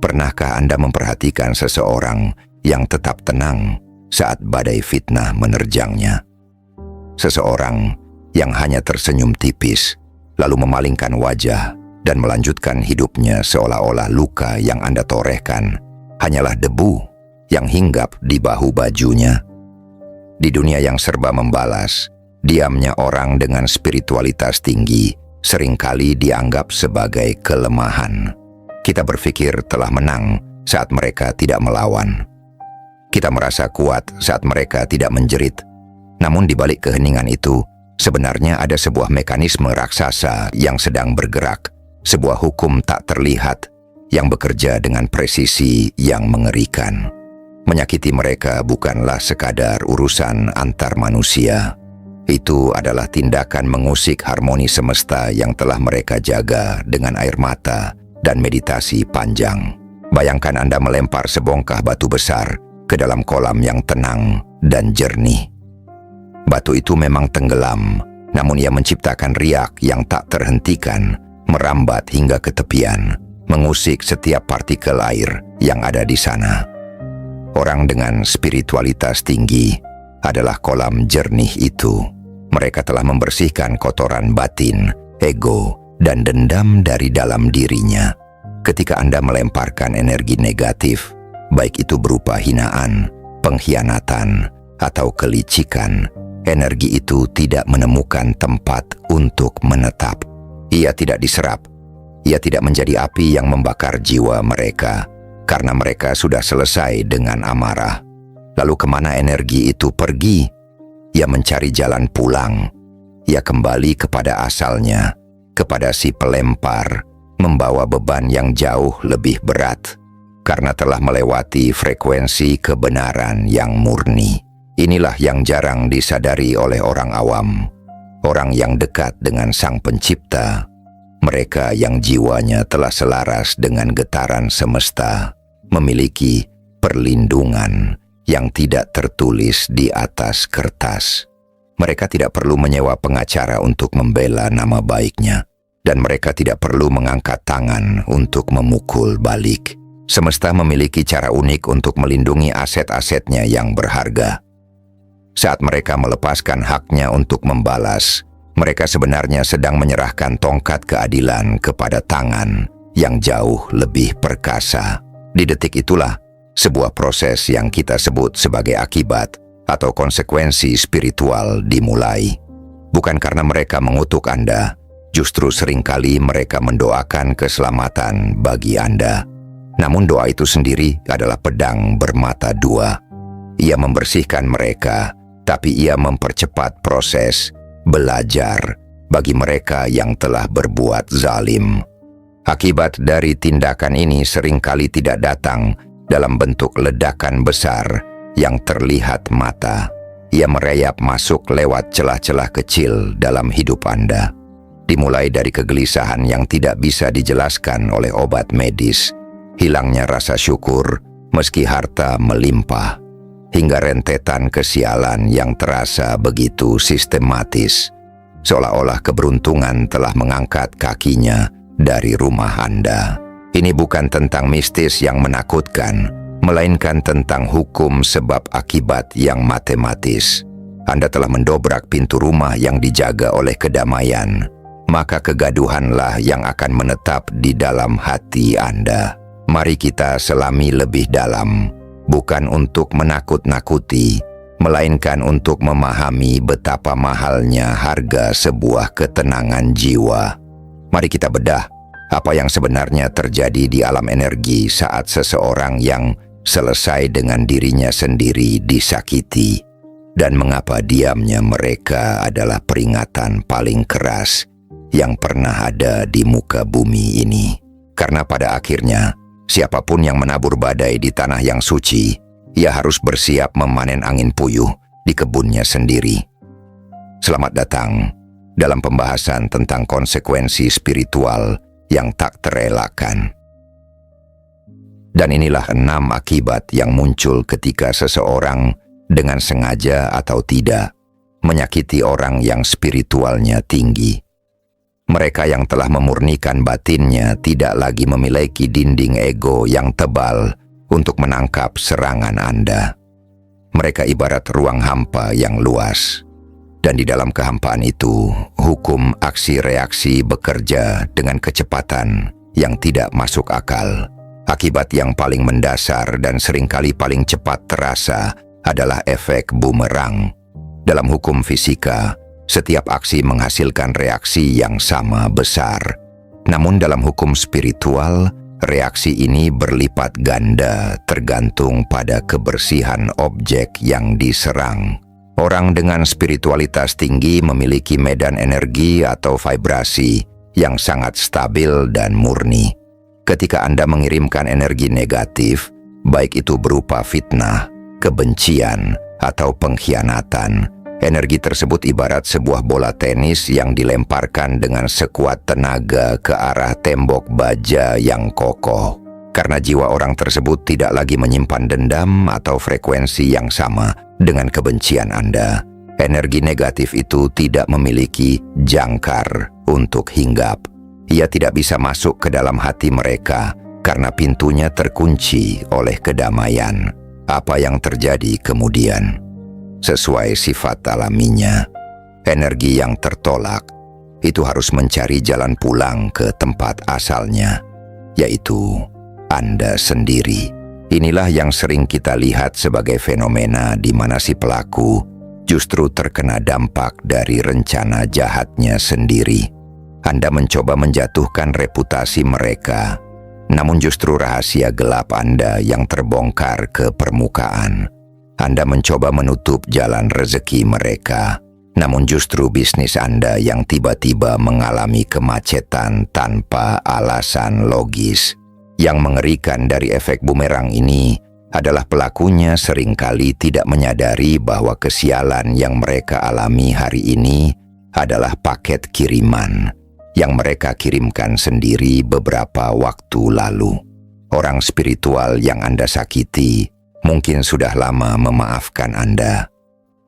Pernahkah Anda memperhatikan seseorang yang tetap tenang saat badai fitnah menerjangnya? Seseorang yang hanya tersenyum tipis, lalu memalingkan wajah dan melanjutkan hidupnya seolah-olah luka yang Anda torehkan hanyalah debu yang hinggap di bahu bajunya. Di dunia yang serba membalas, diamnya orang dengan spiritualitas tinggi seringkali dianggap sebagai kelemahan. Kita berpikir telah menang saat mereka tidak melawan. Kita merasa kuat saat mereka tidak menjerit. Namun di balik keheningan itu, sebenarnya ada sebuah mekanisme raksasa yang sedang bergerak, sebuah hukum tak terlihat yang bekerja dengan presisi yang mengerikan. Menyakiti mereka bukanlah sekadar urusan antar manusia. Itu adalah tindakan mengusik harmoni semesta yang telah mereka jaga dengan air mata dan meditasi panjang. Bayangkan Anda melempar sebongkah batu besar ke dalam kolam yang tenang dan jernih. Batu itu memang tenggelam, namun ia menciptakan riak yang tak terhentikan, merambat hingga ke tepian, mengusik setiap partikel air yang ada di sana. Orang dengan spiritualitas tinggi adalah kolam jernih itu. Mereka telah membersihkan kotoran batin, ego, dan dendam dari dalam dirinya. Ketika Anda melemparkan energi negatif, baik itu berupa hinaan, pengkhianatan, atau kelicikan, energi itu tidak menemukan tempat untuk menetap. Ia tidak diserap. Ia tidak menjadi api yang membakar jiwa mereka, karena mereka sudah selesai dengan amarah. Lalu kemana energi itu pergi? Ia mencari jalan pulang. Ia kembali kepada asalnya, kepada si pelempar, membawa beban yang jauh lebih berat, karena telah melewati frekuensi kebenaran yang murni. Inilah yang jarang disadari oleh orang awam, orang yang dekat dengan Sang Pencipta, mereka yang jiwanya telah selaras dengan getaran semesta, memiliki perlindungan yang tidak tertulis di atas kertas. Mereka tidak perlu menyewa pengacara untuk membela nama baiknya, dan mereka tidak perlu mengangkat tangan untuk memukul balik. Semesta memiliki cara unik untuk melindungi aset-asetnya yang berharga. Saat mereka melepaskan haknya untuk membalas, mereka sebenarnya sedang menyerahkan tongkat keadilan kepada tangan yang jauh lebih perkasa. Di detik itulah, sebuah proses yang kita sebut sebagai akibat atau konsekuensi spiritual dimulai. Bukan karena mereka mengutuk Anda, justru seringkali mereka mendoakan keselamatan bagi Anda. Namun doa itu sendiri adalah pedang bermata dua. Ia membersihkan mereka, tapi ia mempercepat proses belajar bagi mereka yang telah berbuat zalim. Akibat dari tindakan ini seringkali tidak datang dalam bentuk ledakan besar yang terlihat mata. Ia merayap masuk lewat celah-celah kecil dalam hidup Anda. Dimulai dari kegelisahan yang tidak bisa dijelaskan oleh obat medis, hilangnya rasa syukur meski harta melimpah, hingga rentetan kesialan yang terasa begitu sistematis, seolah-olah keberuntungan telah mengangkat kakinya dari rumah Anda. Ini bukan tentang mistis yang menakutkan, melainkan tentang hukum sebab akibat yang matematis. Anda telah mendobrak pintu rumah yang dijaga oleh kedamaian, maka kegaduhanlah yang akan menetap di dalam hati Anda. Mari kita selami lebih dalam, bukan untuk menakut-nakuti, melainkan untuk memahami betapa mahalnya harga sebuah ketenangan jiwa. Mari kita bedah apa yang sebenarnya terjadi di alam energi saat seseorang yang selesai dengan dirinya sendiri disakiti, dan mengapa diamnya mereka adalah peringatan paling keras yang pernah ada di muka bumi ini. Karena pada akhirnya, siapapun yang menabur badai di tanah yang suci, ia harus bersiap memanen angin puyuh di kebunnya sendiri. Selamat datang dalam pembahasan tentang konsekuensi spiritual yang tak terelakkan. Dan inilah 6 akibat yang muncul ketika seseorang dengan sengaja atau tidak menyakiti orang yang spiritualnya tinggi. Mereka yang telah memurnikan batinnya tidak lagi memiliki dinding ego yang tebal untuk menangkap serangan Anda. Mereka ibarat ruang hampa yang luas. Dan di dalam kehampaan itu, hukum aksi-reaksi bekerja dengan kecepatan yang tidak masuk akal. Akibat yang paling mendasar dan seringkali paling cepat terasa adalah efek bumerang. Dalam hukum fisika, setiap aksi menghasilkan reaksi yang sama besar. Namun dalam hukum spiritual, reaksi ini berlipat ganda tergantung pada kebersihan objek yang diserang. Orang dengan spiritualitas tinggi memiliki medan energi atau vibrasi yang sangat stabil dan murni. Ketika Anda mengirimkan energi negatif, baik itu berupa fitnah, kebencian, atau pengkhianatan, energi tersebut ibarat sebuah bola tenis yang dilemparkan dengan sekuat tenaga ke arah tembok baja yang kokoh. Karena jiwa orang tersebut tidak lagi menyimpan dendam atau frekuensi yang sama dengan kebencian Anda, energi negatif itu tidak memiliki jangkar untuk hinggap. Ia tidak bisa masuk ke dalam hati mereka karena pintunya terkunci oleh kedamaian. Apa yang terjadi kemudian? Sesuai sifat alaminya, energi yang tertolak itu harus mencari jalan pulang ke tempat asalnya, yaitu Anda sendiri. Inilah yang sering kita lihat sebagai fenomena di mana si pelaku justru terkena dampak dari rencana jahatnya sendiri. Anda mencoba menjatuhkan reputasi mereka, namun justru rahasia gelap Anda yang terbongkar ke permukaan. Anda mencoba menutup jalan rezeki mereka, namun justru bisnis Anda yang tiba-tiba mengalami kemacetan tanpa alasan logis. Yang mengerikan dari efek bumerang ini adalah pelakunya seringkali tidak menyadari bahwa kesialan yang mereka alami hari ini adalah paket kiriman yang mereka kirimkan sendiri beberapa waktu lalu. Orang spiritual yang Anda sakiti mungkin sudah lama memaafkan Anda.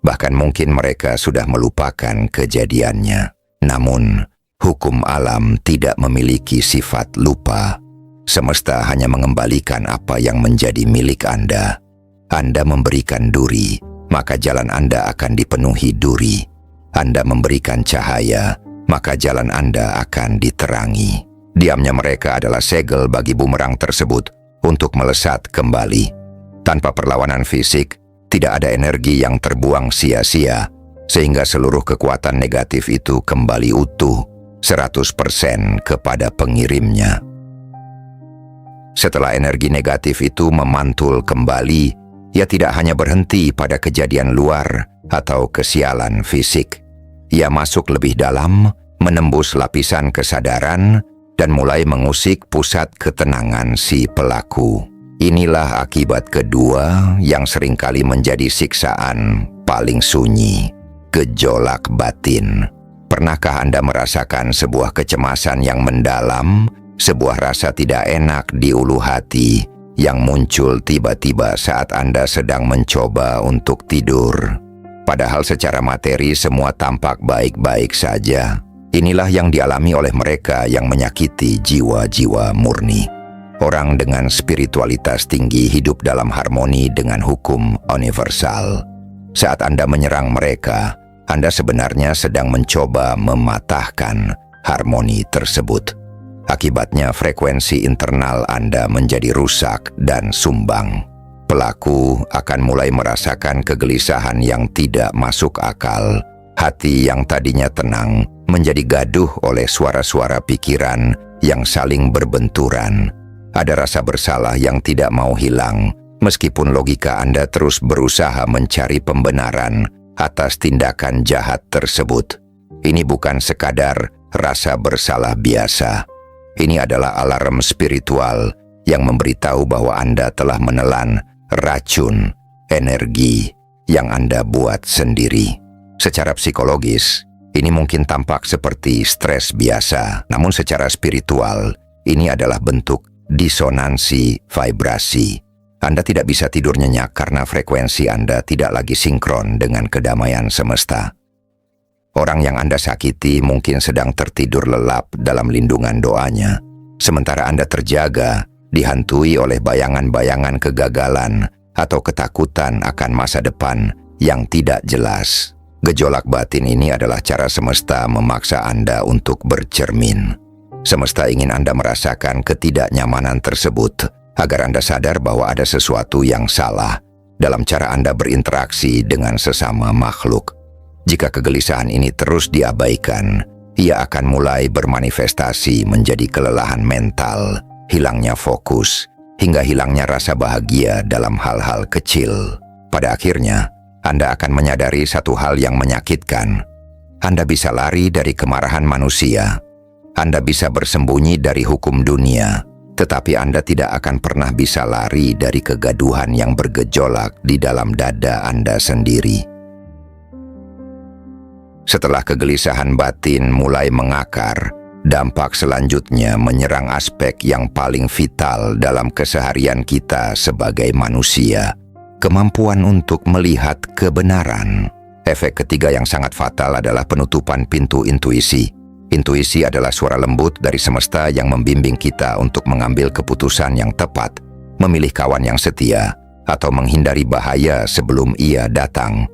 Bahkan mungkin mereka sudah melupakan kejadiannya. Namun, hukum alam tidak memiliki sifat lupa. Semesta hanya mengembalikan apa yang menjadi milik Anda. Anda memberikan duri, maka jalan Anda akan dipenuhi duri. Anda memberikan cahaya, maka jalan Anda akan diterangi. Diamnya mereka adalah segel bagi bumerang tersebut untuk melesat kembali. Tanpa perlawanan fisik, tidak ada energi yang terbuang sia-sia, sehingga seluruh kekuatan negatif itu kembali utuh, 100% kepada pengirimnya. Setelah energi negatif itu memantul kembali, ia tidak hanya berhenti pada kejadian luar atau kesialan fisik. Ia masuk lebih dalam, menembus lapisan kesadaran, dan mulai mengusik pusat ketenangan si pelaku. Inilah akibat kedua yang seringkali menjadi siksaan paling sunyi, gejolak batin. Pernahkah Anda merasakan sebuah kecemasan yang mendalam, sebuah rasa tidak enak di ulu hati yang muncul tiba-tiba saat Anda sedang mencoba untuk tidur? Padahal secara materi semua tampak baik-baik saja. Inilah yang dialami oleh mereka yang menyakiti jiwa-jiwa murni. Orang dengan spiritualitas tinggi hidup dalam harmoni dengan hukum universal. Saat Anda menyerang mereka, Anda sebenarnya sedang mencoba mematahkan harmoni tersebut. Akibatnya frekuensi internal Anda menjadi rusak dan sumbang. Pelaku akan mulai merasakan kegelisahan yang tidak masuk akal. Hati yang tadinya tenang menjadi gaduh oleh suara-suara pikiran yang saling berbenturan. Ada rasa bersalah yang tidak mau hilang, meskipun logika Anda terus berusaha mencari pembenaran atas tindakan jahat tersebut. Ini bukan sekadar rasa bersalah biasa. Ini adalah alarm spiritual yang memberitahu bahwa Anda telah menelan racun energi yang Anda buat sendiri. Secara psikologis, ini mungkin tampak seperti stres biasa, namun secara spiritual, ini adalah bentuk disonansi vibrasi. Anda tidak bisa tidur nyenyak karena frekuensi Anda tidak lagi sinkron dengan kedamaian semesta. Orang yang Anda sakiti mungkin sedang tertidur lelap dalam lindungan doanya, sementara Anda terjaga, dihantui oleh bayangan-bayangan kegagalan atau ketakutan akan masa depan yang tidak jelas. Gejolak batin ini adalah cara semesta memaksa Anda untuk bercermin. Semesta ingin Anda merasakan ketidaknyamanan tersebut agar Anda sadar bahwa ada sesuatu yang salah dalam cara Anda berinteraksi dengan sesama makhluk. Jika kegelisahan ini terus diabaikan, ia akan mulai bermanifestasi menjadi kelelahan mental, hilangnya fokus, hingga hilangnya rasa bahagia dalam hal-hal kecil. Pada akhirnya, Anda akan menyadari satu hal yang menyakitkan. Anda bisa lari dari kemarahan manusia. Anda bisa bersembunyi dari hukum dunia, tetapi Anda tidak akan pernah bisa lari dari kegaduhan yang bergejolak di dalam dada Anda sendiri. Setelah kegelisahan batin mulai mengakar, dampak selanjutnya menyerang aspek yang paling vital dalam keseharian kita sebagai manusia, kemampuan untuk melihat kebenaran. Efek ketiga yang sangat fatal adalah penutupan pintu intuisi. Intuisi adalah suara lembut dari semesta yang membimbing kita untuk mengambil keputusan yang tepat, memilih kawan yang setia, atau menghindari bahaya sebelum ia datang.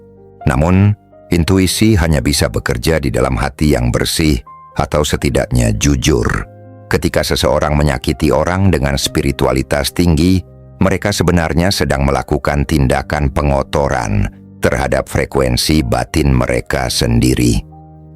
Namun, intuisi hanya bisa bekerja di dalam hati yang bersih atau setidaknya jujur. Ketika seseorang menyakiti orang dengan spiritualitas tinggi, mereka sebenarnya sedang melakukan tindakan pengotoran terhadap frekuensi batin mereka sendiri.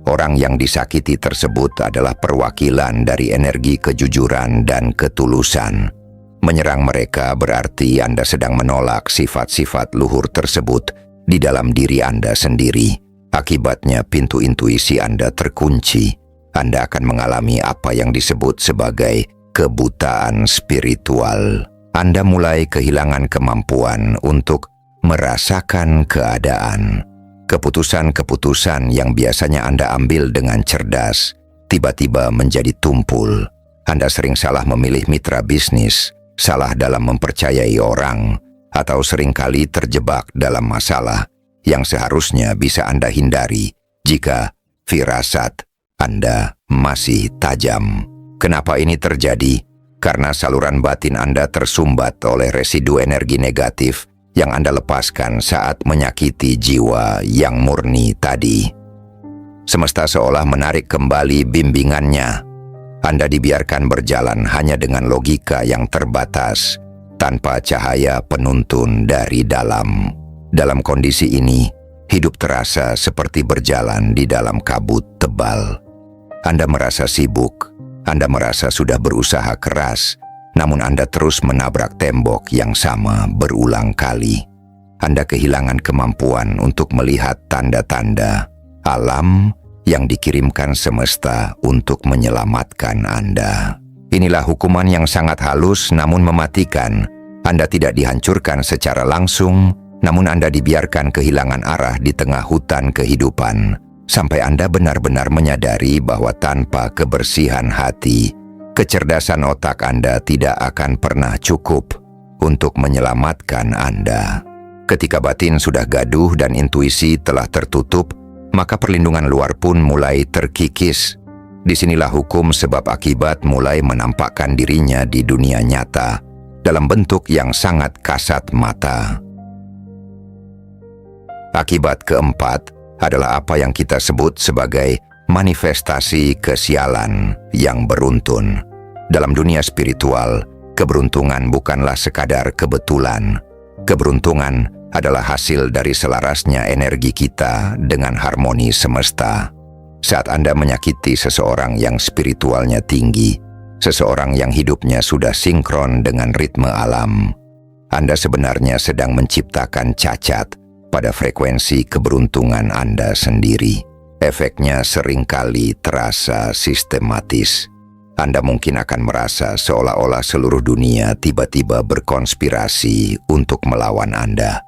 Orang yang disakiti tersebut adalah perwakilan dari energi kejujuran dan ketulusan. Menyerang mereka berarti Anda sedang menolak sifat-sifat luhur tersebut di dalam diri Anda sendiri. Akibatnya pintu intuisi Anda terkunci. Anda akan mengalami apa yang disebut sebagai kebutaan spiritual. Anda mulai kehilangan kemampuan untuk merasakan keadaan. Keputusan-keputusan yang biasanya Anda ambil dengan cerdas tiba-tiba menjadi tumpul. Anda sering salah memilih mitra bisnis, salah dalam mempercayai orang, atau seringkali terjebak dalam masalah yang seharusnya bisa Anda hindari jika firasat Anda masih tajam. Kenapa ini terjadi? Karena saluran batin Anda tersumbat oleh residu energi negatif yang Anda lepaskan saat menyakiti jiwa yang murni tadi. Semesta seolah menarik kembali bimbingannya. Anda dibiarkan berjalan hanya dengan logika yang terbatas, tanpa cahaya penuntun dari dalam. Dalam kondisi ini, hidup terasa seperti berjalan di dalam kabut tebal. Anda merasa sibuk, Anda merasa sudah berusaha keras, namun Anda terus menabrak tembok yang sama berulang kali. Anda kehilangan kemampuan untuk melihat tanda-tanda alam yang dikirimkan semesta untuk menyelamatkan Anda. Inilah hukuman yang sangat halus namun mematikan. Anda tidak dihancurkan secara langsung, namun Anda dibiarkan kehilangan arah di tengah hutan kehidupan, sampai Anda benar-benar menyadari bahwa tanpa kebersihan hati, kecerdasan otak Anda tidak akan pernah cukup untuk menyelamatkan Anda. Ketika batin sudah gaduh dan intuisi telah tertutup, maka perlindungan luar pun mulai terkikis. Disinilah hukum sebab akibat mulai menampakkan dirinya di dunia nyata dalam bentuk yang sangat kasat mata. Akibat keempat adalah apa yang kita sebut sebagai manifestasi kesialan yang beruntun. Dalam dunia spiritual, keberuntungan bukanlah sekadar kebetulan. Keberuntungan adalah hasil dari selarasnya energi kita dengan harmoni semesta. Saat Anda menyakiti seseorang yang spiritualnya tinggi, seseorang yang hidupnya sudah sinkron dengan ritme alam, Anda sebenarnya sedang menciptakan cacat pada frekuensi keberuntungan Anda sendiri. Efeknya seringkali terasa sistematis. Anda mungkin akan merasa seolah-olah seluruh dunia tiba-tiba berkonspirasi untuk melawan Anda.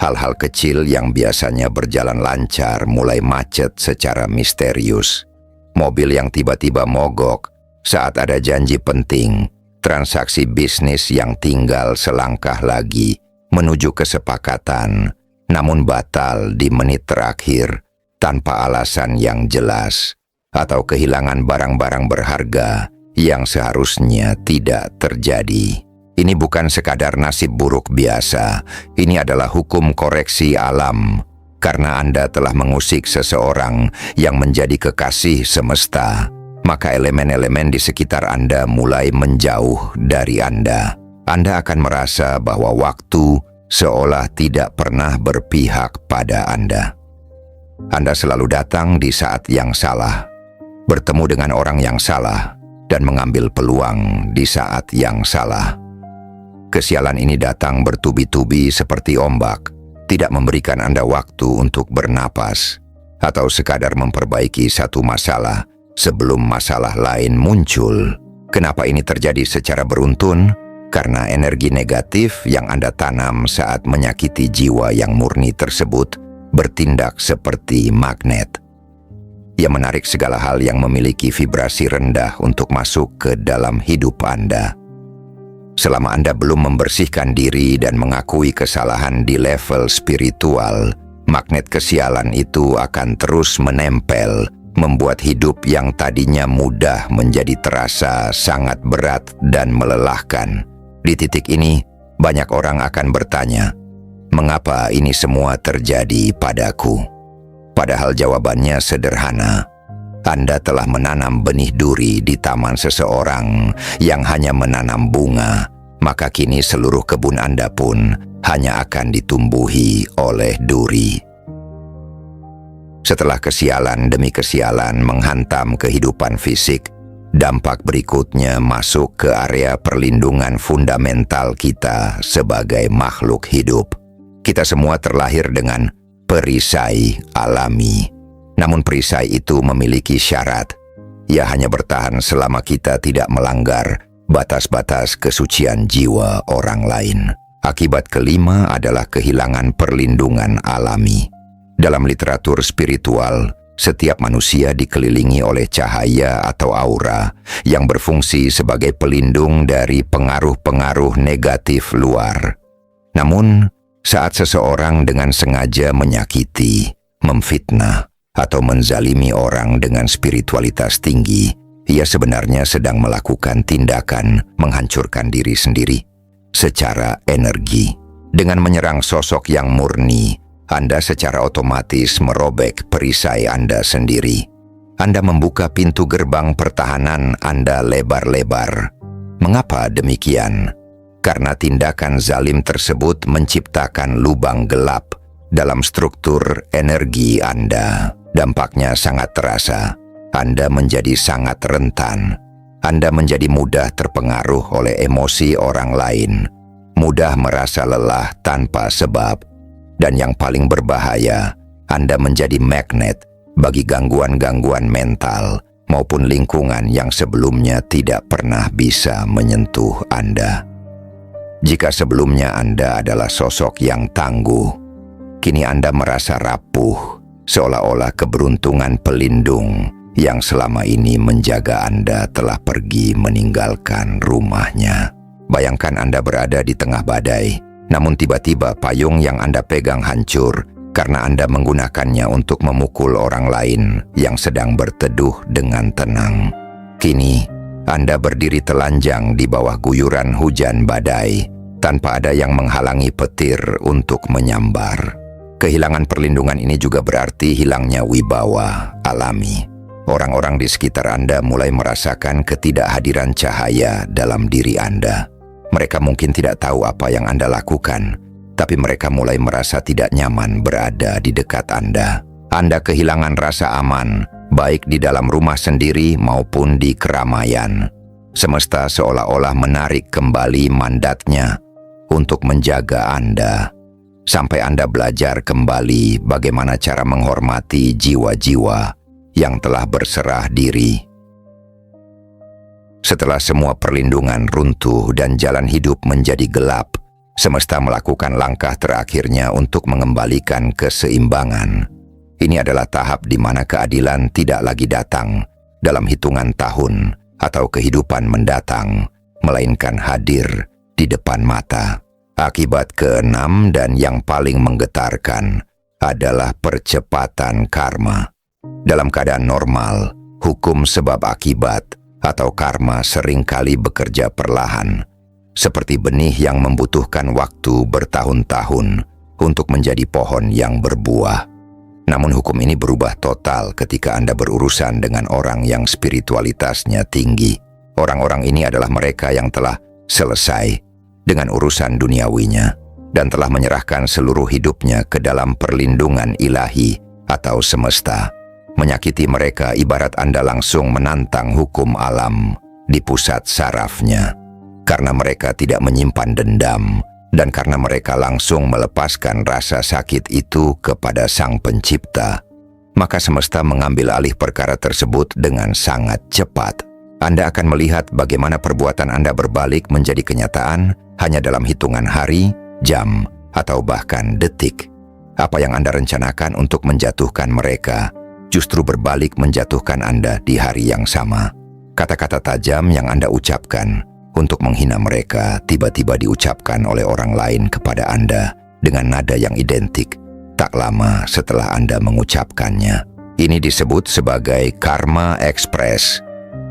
Hal-hal kecil yang biasanya berjalan lancar mulai macet secara misterius. Mobil yang tiba-tiba mogok saat ada janji penting, transaksi bisnis yang tinggal selangkah lagi menuju kesepakatan, namun batal di menit terakhir, tanpa alasan yang jelas, atau kehilangan barang-barang berharga yang seharusnya tidak terjadi. Ini bukan sekadar nasib buruk biasa, ini adalah hukum koreksi alam, karena Anda telah mengusik seseorang yang menjadi kekasih semesta, maka elemen-elemen di sekitar Anda mulai menjauh dari Anda. Anda akan merasa bahwa waktu seolah tidak pernah berpihak pada Anda. Anda selalu datang di saat yang salah, bertemu dengan orang yang salah, dan mengambil peluang di saat yang salah. Kesialan ini datang bertubi-tubi seperti ombak, tidak memberikan Anda waktu untuk bernapas, atau sekadar memperbaiki satu masalah sebelum masalah lain muncul. Kenapa ini terjadi secara beruntun? Karena energi negatif yang Anda tanam saat menyakiti jiwa yang murni tersebut bertindak seperti magnet. Ia menarik segala hal yang memiliki vibrasi rendah untuk masuk ke dalam hidup Anda. Selama Anda belum membersihkan diri dan mengakui kesalahan di level spiritual, magnet kesialan itu akan terus menempel, membuat hidup yang tadinya mudah menjadi terasa sangat berat dan melelahkan. Di titik ini, banyak orang akan bertanya, "Mengapa ini semua terjadi padaku?" Padahal jawabannya sederhana. Anda telah menanam benih duri di taman seseorang yang hanya menanam bunga, maka kini seluruh kebun Anda pun hanya akan ditumbuhi oleh duri. Setelah kesialan demi kesialan menghantam kehidupan fisik, dampak berikutnya masuk ke area perlindungan fundamental kita sebagai makhluk hidup. Kita semua terlahir dengan perisai alami. Namun perisai itu memiliki syarat. Ia hanya bertahan selama kita tidak melanggar batas-batas kesucian jiwa orang lain. Akibat kelima adalah kehilangan perlindungan alami. Dalam literatur spiritual, setiap manusia dikelilingi oleh cahaya atau aura yang berfungsi sebagai pelindung dari pengaruh-pengaruh negatif luar. Namun, saat seseorang dengan sengaja menyakiti, memfitnah, atau menzalimi orang dengan spiritualitas tinggi, ia sebenarnya sedang melakukan tindakan menghancurkan diri sendiri secara energi. Dengan menyerang sosok yang murni, Anda secara otomatis merobek perisai Anda sendiri. Anda membuka pintu gerbang pertahanan Anda lebar-lebar. Mengapa demikian? Karena tindakan zalim tersebut menciptakan lubang gelap dalam struktur energi Anda. Dampaknya sangat terasa. Anda menjadi sangat rentan. Anda menjadi mudah terpengaruh oleh emosi orang lain, mudah merasa lelah tanpa sebab, dan yang paling berbahaya, Anda menjadi magnet bagi gangguan-gangguan mental maupun lingkungan yang sebelumnya tidak pernah bisa menyentuh Anda. Jika sebelumnya Anda adalah sosok yang tangguh, kini Anda merasa rapuh, seolah-olah keberuntungan pelindung yang selama ini menjaga Anda telah pergi meninggalkan rumahnya. Bayangkan Anda berada di tengah badai, namun tiba-tiba payung yang Anda pegang hancur karena Anda menggunakannya untuk memukul orang lain yang sedang berteduh dengan tenang. Kini, Anda berdiri telanjang di bawah guyuran hujan badai, tanpa ada yang menghalangi petir untuk menyambar. Kehilangan perlindungan ini juga berarti hilangnya wibawa alami. Orang-orang di sekitar Anda mulai merasakan ketidakhadiran cahaya dalam diri Anda. Mereka mungkin tidak tahu apa yang Anda lakukan, tapi mereka mulai merasa tidak nyaman berada di dekat Anda. Anda kehilangan rasa aman, baik di dalam rumah sendiri maupun di keramaian. Semesta seolah-olah menarik kembali mandatnya untuk menjaga Anda, sampai Anda belajar kembali bagaimana cara menghormati jiwa-jiwa yang telah berserah diri. Setelah semua perlindungan runtuh dan jalan hidup menjadi gelap, semesta melakukan langkah terakhirnya untuk mengembalikan keseimbangan. Ini adalah tahap di mana keadilan tidak lagi datang dalam hitungan tahun atau kehidupan mendatang, melainkan hadir di depan mata. Akibat keenam dan yang paling menggetarkan, adalah percepatan karma. Dalam keadaan normal, hukum sebab akibat atau karma seringkali bekerja perlahan, seperti benih yang membutuhkan waktu bertahun-tahun untuk menjadi pohon yang berbuah. Namun hukum ini berubah total ketika Anda berurusan dengan orang yang spiritualitasnya tinggi. Orang-orang ini adalah mereka yang telah selesai dengan urusan duniawinya dan telah menyerahkan seluruh hidupnya ke dalam perlindungan ilahi atau semesta. Menyakiti mereka ibarat Anda langsung menantang hukum alam di pusat sarafnya. Karena mereka tidak menyimpan dendam dan karena mereka langsung melepaskan rasa sakit itu kepada Sang Pencipta, maka semesta mengambil alih perkara tersebut dengan sangat cepat. Anda akan melihat bagaimana perbuatan Anda berbalik menjadi kenyataan hanya dalam hitungan hari, jam, atau bahkan detik. Apa yang Anda rencanakan untuk menjatuhkan mereka justru berbalik menjatuhkan Anda di hari yang sama. Kata-kata tajam yang Anda ucapkan untuk menghina mereka tiba-tiba diucapkan oleh orang lain kepada Anda dengan nada yang identik tak lama setelah Anda mengucapkannya. Ini disebut sebagai karma express.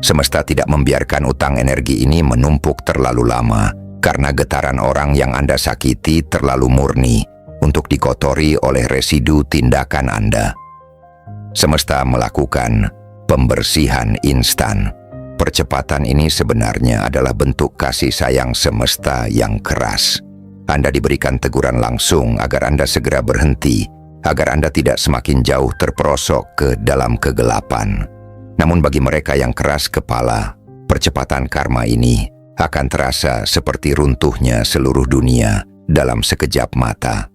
Semesta tidak membiarkan utang energi ini menumpuk terlalu lama karena getaran orang yang Anda sakiti terlalu murni untuk dikotori oleh residu tindakan Anda. Semesta melakukan pembersihan instan. Percepatan ini sebenarnya adalah bentuk kasih sayang semesta yang keras. Anda diberikan teguran langsung agar Anda segera berhenti, agar Anda tidak semakin jauh terperosok ke dalam kegelapan. Namun bagi mereka yang keras kepala, percepatan karma ini akan terasa seperti runtuhnya seluruh dunia dalam sekejap mata.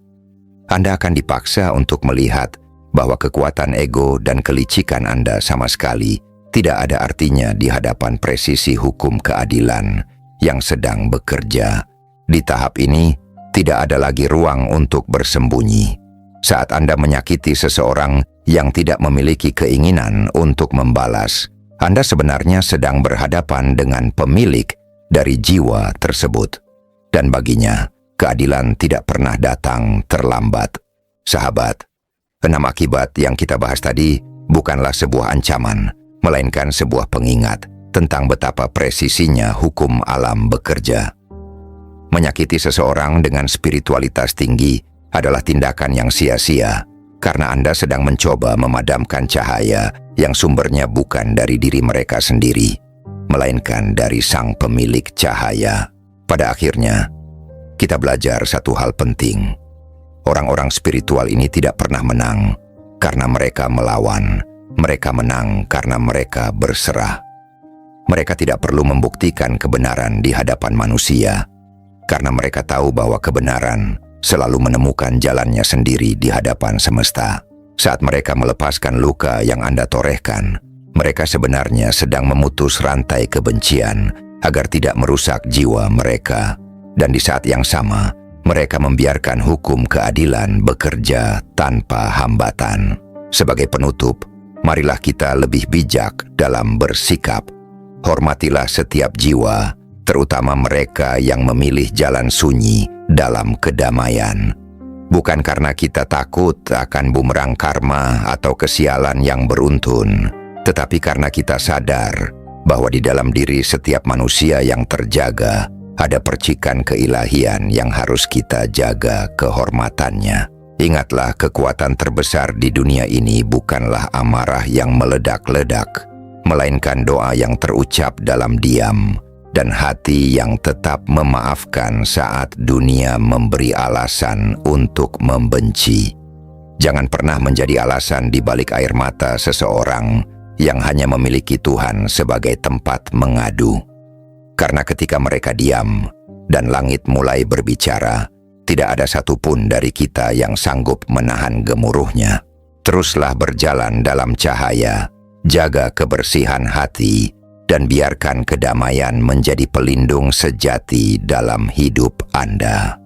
Anda akan dipaksa untuk melihat bahwa kekuatan ego dan kelicikan Anda sama sekali tidak ada artinya di hadapan presisi hukum keadilan yang sedang bekerja. Di tahap ini, tidak ada lagi ruang untuk bersembunyi. Saat Anda menyakiti seseorang yang tidak memiliki keinginan untuk membalas, Anda sebenarnya sedang berhadapan dengan pemilik dari jiwa tersebut. Dan baginya, keadilan tidak pernah datang terlambat. Sahabat, 6 akibat yang kita bahas tadi bukanlah sebuah ancaman, melainkan sebuah pengingat tentang betapa presisinya hukum alam bekerja. Menyakiti seseorang dengan spiritualitas tinggi adalah tindakan yang sia-sia, karena Anda sedang mencoba memadamkan cahaya yang sumbernya bukan dari diri mereka sendiri, melainkan dari Sang Pemilik cahaya. Pada akhirnya, kita belajar satu hal penting. Orang-orang spiritual ini tidak pernah menang karena mereka melawan. Mereka menang karena mereka berserah. Mereka tidak perlu membuktikan kebenaran di hadapan manusia, karena mereka tahu bahwa kebenaran selalu menemukan jalannya sendiri di hadapan semesta. Saat mereka melepaskan luka yang Anda torehkan, mereka sebenarnya sedang memutus rantai kebencian agar tidak merusak jiwa mereka. Dan di saat yang sama, mereka membiarkan hukum keadilan bekerja tanpa hambatan. Sebagai penutup, marilah kita lebih bijak dalam bersikap. Hormatilah setiap jiwa, terutama mereka yang memilih jalan sunyi dalam kedamaian. Bukan karena kita takut akan bumerang karma atau kesialan yang beruntun, tetapi karena kita sadar bahwa di dalam diri setiap manusia yang terjaga ada percikan keilahian yang harus kita jaga kehormatannya. Ingatlah, kekuatan terbesar di dunia ini bukanlah amarah yang meledak-ledak, melainkan doa yang terucap dalam diam dan hati yang tetap memaafkan saat dunia memberi alasan untuk membenci. Jangan pernah menjadi alasan di balik air mata seseorang yang hanya memiliki Tuhan sebagai tempat mengadu. Karena ketika mereka diam dan langit mulai berbicara, tidak ada satupun dari kita yang sanggup menahan gemuruhnya. Teruslah berjalan dalam cahaya, jaga kebersihan hati, dan biarkan kedamaian menjadi pelindung sejati dalam hidup Anda.